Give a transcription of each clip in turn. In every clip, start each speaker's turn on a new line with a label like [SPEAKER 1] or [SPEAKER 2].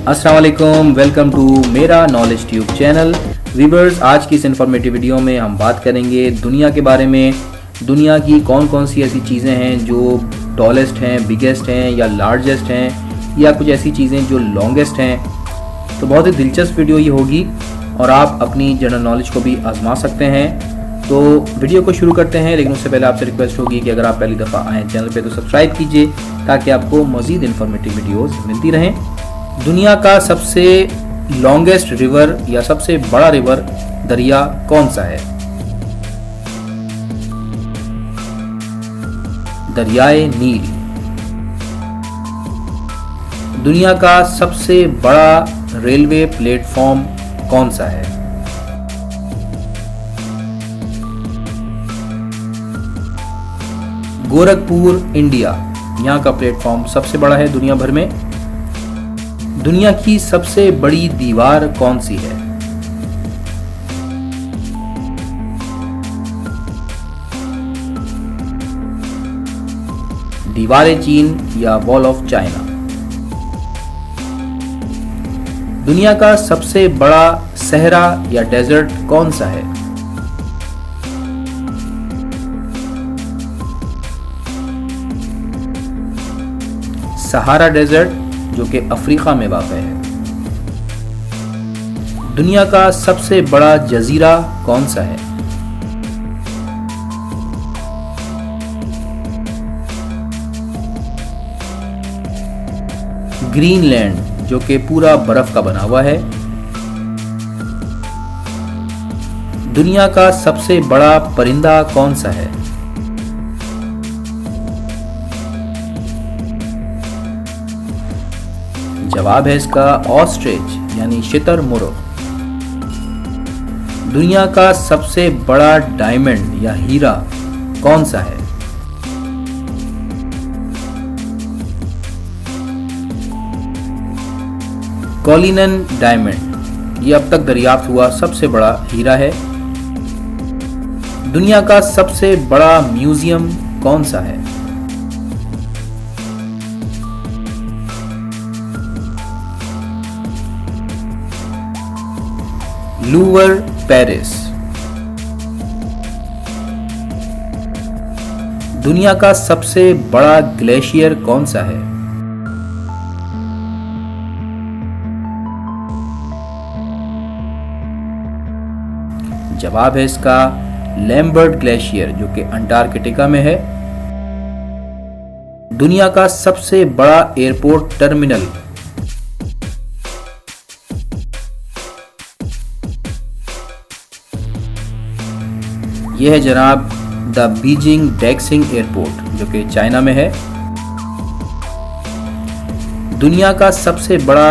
[SPEAKER 1] अस्सलाम वालेकुम, welcome to मेरा नॉलेज ट्यूब चैनल। व्यूअर्स, आज की इस इन्फॉर्मेटिव वीडियो में हम बात करेंगे दुनिया के बारे में। दुनिया की कौन कौन सी ऐसी चीज़ें हैं जो टॉलेस्ट हैं, बिगेस्ट हैं या लार्जेस्ट हैं, या कुछ ऐसी चीज़ें जो लॉन्गेस्ट हैं। तो बहुत ही दिलचस्प वीडियो ये होगी और आप अपनी जनरल नॉलेज को भी आजमा सकते हैं। तो वीडियो को शुरू करते हैं, लेकिन उससे पहले आपसे रिक्वेस्ट होगी कि अगर आप पहली दफ़ा आए चैनल पे तो सब्सक्राइब कीजिए ताकि आपको मज़ीद इन्फॉर्मेटिव वीडियोस मिलती रहें। दुनिया का सबसे लॉन्गेस्ट रिवर या सबसे बड़ा रिवर दरिया कौन सा है? दरियाए नील। दुनिया का सबसे बड़ा रेलवे प्लेटफॉर्म कौन सा है? गोरखपुर, इंडिया। यहाँ का प्लेटफॉर्म सबसे बड़ा है दुनिया भर में। दुनिया की सबसे बड़ी दीवार कौन सी है? दीवार चीन या वॉल ऑफ चाइना। दुनिया का सबसे बड़ा सहरा या डेजर्ट कौन सा है? सहारा डेजर्ट, जो कि अफ्रीका में वाक़ है। दुनिया का सबसे बड़ा जजीरा कौन सा है? ग्रीनलैंड, जो कि पूरा बर्फ का बना हुआ है। दुनिया का सबसे बड़ा परिंदा कौन सा है? जवाब है इसका ऑस्ट्रिच यानी शुतुरमुर्ग। दुनिया का सबसे बड़ा डायमंड या हीरा कौन सा है? कोलिनन डायमंड। ये अब तक दरियाफ्त हुआ सबसे बड़ा हीरा है। दुनिया का सबसे बड़ा म्यूजियम कौन सा है? Louvre, Paris. दुनिया का सबसे बड़ा ग्लेशियर कौन सा है? जवाब है इसका लैम्बर्ट ग्लेशियर, जो कि अंटार्कटिका में है। दुनिया का सबसे बड़ा एयरपोर्ट टर्मिनल। यह है जनाब द बीजिंग डैक्सिंग एयरपोर्ट, जो कि चाइना में है। दुनिया का सबसे बड़ा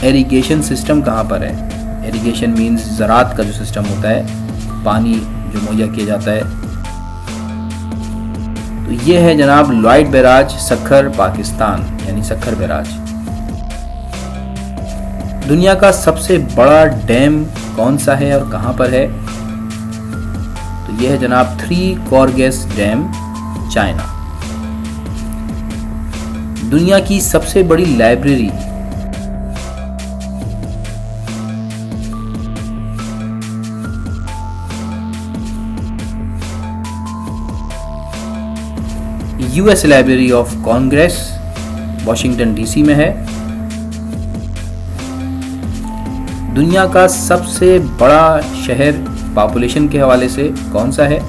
[SPEAKER 1] इरिगेशन सिस्टम कहाँ पर है? इरिगेशन मीन्स ज़राअत का जो सिस्टम होता है, पानी जो मुहैया किया जाता है। तो यह है जनाब लॉयड बैराज, सक्खर, पाकिस्तान, यानी सक्खर बैराज। दुनिया का सबसे बड़ा डैम कौन सा है और कहाँ पर है? यह है जनाब थ्री कोरगेस डैम, चाइना। दुनिया की सबसे बड़ी library. US library of Congress, Washington DC में है। दुनिया का सबसे बड़ा शहर पॉपुलेशन के हवाले से कौन सा है?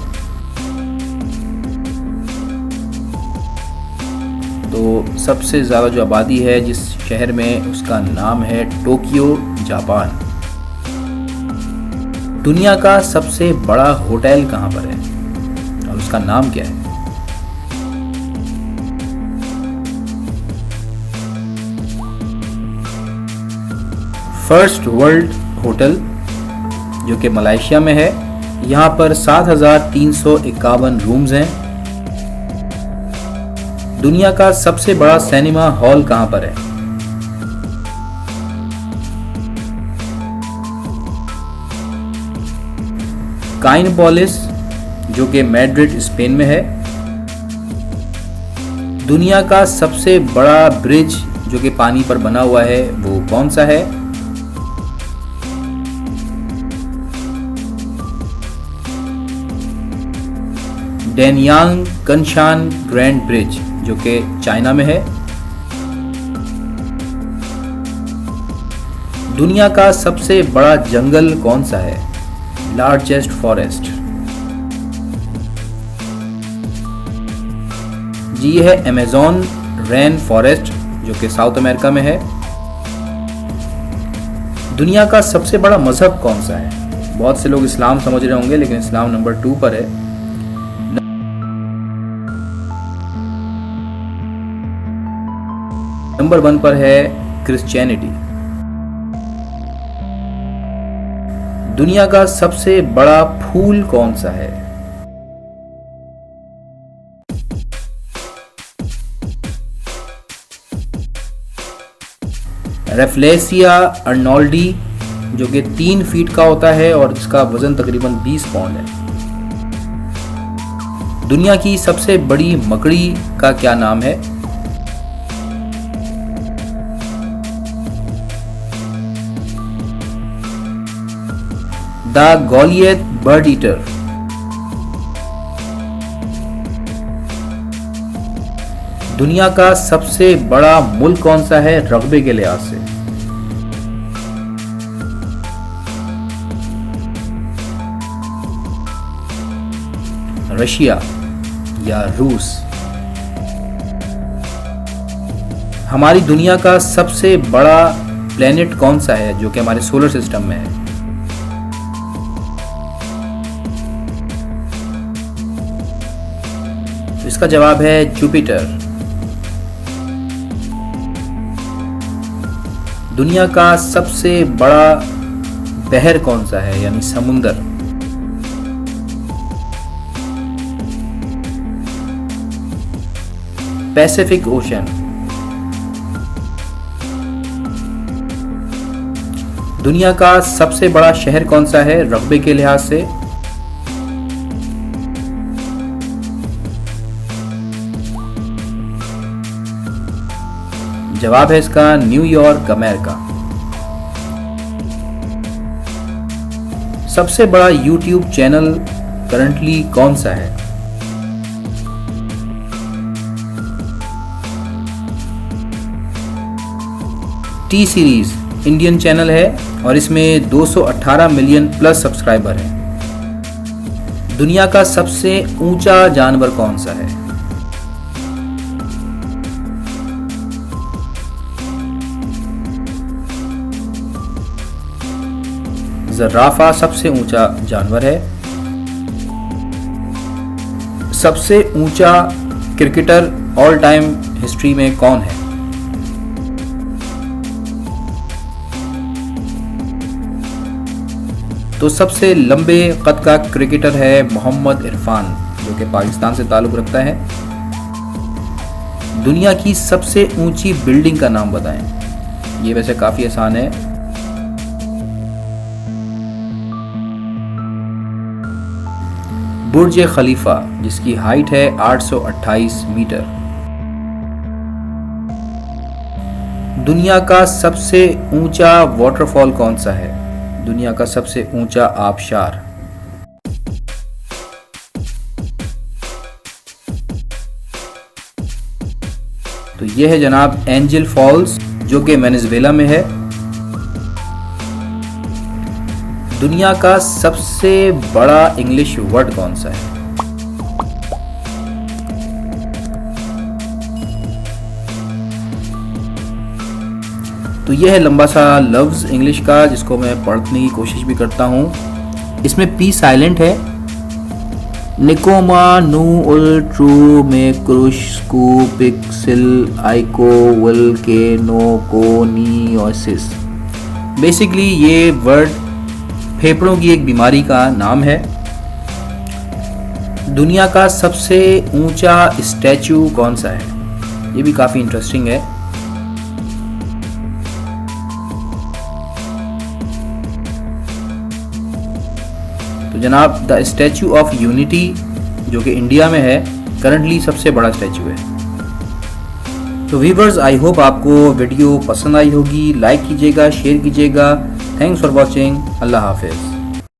[SPEAKER 1] तो सबसे ज़्यादा जो आबादी है जिस शहर में, उसका नाम है टोक्यो, जापान। दुनिया का सबसे बड़ा होटल कहाँ पर है और उसका नाम क्या है? फर्स्ट वर्ल्ड होटल, जो कि मलेशिया में है। यहाँ पर 7,351 रूम्स हैं। दुनिया का सबसे बड़ा सिनेमा हॉल कहाँ पर है? काइनपोलिस, जो कि मैड्रिड, स्पेन में है। दुनिया का सबसे बड़ा ब्रिज जो कि पानी पर बना हुआ है वो कौन सा है? डैनयांग कनशान ग्रैंड ब्रिज जो कि चाइना में है। दुनिया का सबसे बड़ा जंगल कौन सा है? Largest forest. जी ये है अमेज़न रेन फॉरेस्ट जो कि साउथ अमेरिका में है। दुनिया का सबसे बड़ा मजहब कौन सा है? बहुत से लोग इस्लाम समझ रहे होंगे, लेकिन इस्लाम नंबर 2 पर है। नंबर 1 पर है क्रिश्चियनिटी। दुनिया का सबसे बड़ा फूल कौन सा है? रेफ्लेसिया अर्नोल्डी जो कि 3 फीट का होता है और इसका वजन तकरीबन 20 पाउंड है। दुनिया की सबसे बड़ी मकड़ी का क्या नाम है? The Goliath bird eater. दुनिया का सबसे बड़ा मुल्क कौन सा है रकबे के लिहाज से? रशिया या रूस। हमारी दुनिया का सबसे बड़ा प्लेनेट कौन सा है जो कि हमारे सोलर सिस्टम में है? इसका जवाब है जुपिटर। दुनिया का सबसे बड़ा बहर कौन सा है यानी समुंदर? Pacific ocean. दुनिया का सबसे बड़ा शहर कौन सा है रकबे के लिहाज से? जवाब है इसका न्यूयॉर्क, अमेरिका। सबसे बड़ा यूट्यूब चैनल करंटली कौन सा है? टी सीरीज इंडियन चैनल है और इसमें 218 मिलियन प्लस सब्सक्राइबर हैं। दुनिया का सबसे ऊंचा जानवर कौन सा है? ज़राफ़ा सबसे ऊंचा जानवर है। सबसे ऊंचा क्रिकेटर ऑल टाइम हिस्ट्री में कौन है? तो सबसे लंबे कद का क्रिकेटर है मोहम्मद इरफान जो कि पाकिस्तान से ताल्लुक़ रखता है। दुनिया की सबसे ऊंची बिल्डिंग का नाम बताएं। ये वैसे काफ़ी आसान है। बुर्ज खलीफा जिसकी हाइट है 828 मीटर। दुनिया का सबसे ऊंचा वाटरफॉल कौन सा है? दुनिया का सबसे ऊंचा आबशार। तो यह है जनाब एंजल फॉल्स जो कि वेनेजुएला में है। दुनिया का सबसे बड़ा इंग्लिश वर्ड कौन सा है? तो यह है लंबा सा लफ्ज़ इंग्लिश का जिसको मैं पढ़ने की कोशिश भी करता हूँ। इसमें पी साइलेंट है। निकोमा नू उल ट्रू में क्रुश स्कू पिक्सिल आइको वल के नो को नी ओसिस। बेसिकली ये वर्ड फेफड़ों की एक बीमारी का नाम है। दुनिया का सबसे ऊंचा स्टैचू कौन सा है? ये भी काफ़ी इंटरेस्टिंग है। तो जनाब द स्टैचू ऑफ यूनिटी जो कि इंडिया में है करंटली सबसे बड़ा स्टैचू है। तो व्यूअर्स, आई होप आपको वीडियो पसंद आई होगी। लाइक कीजिएगा, शेयर कीजिएगा। Thanks for watching. अल्लाह हाफिज़।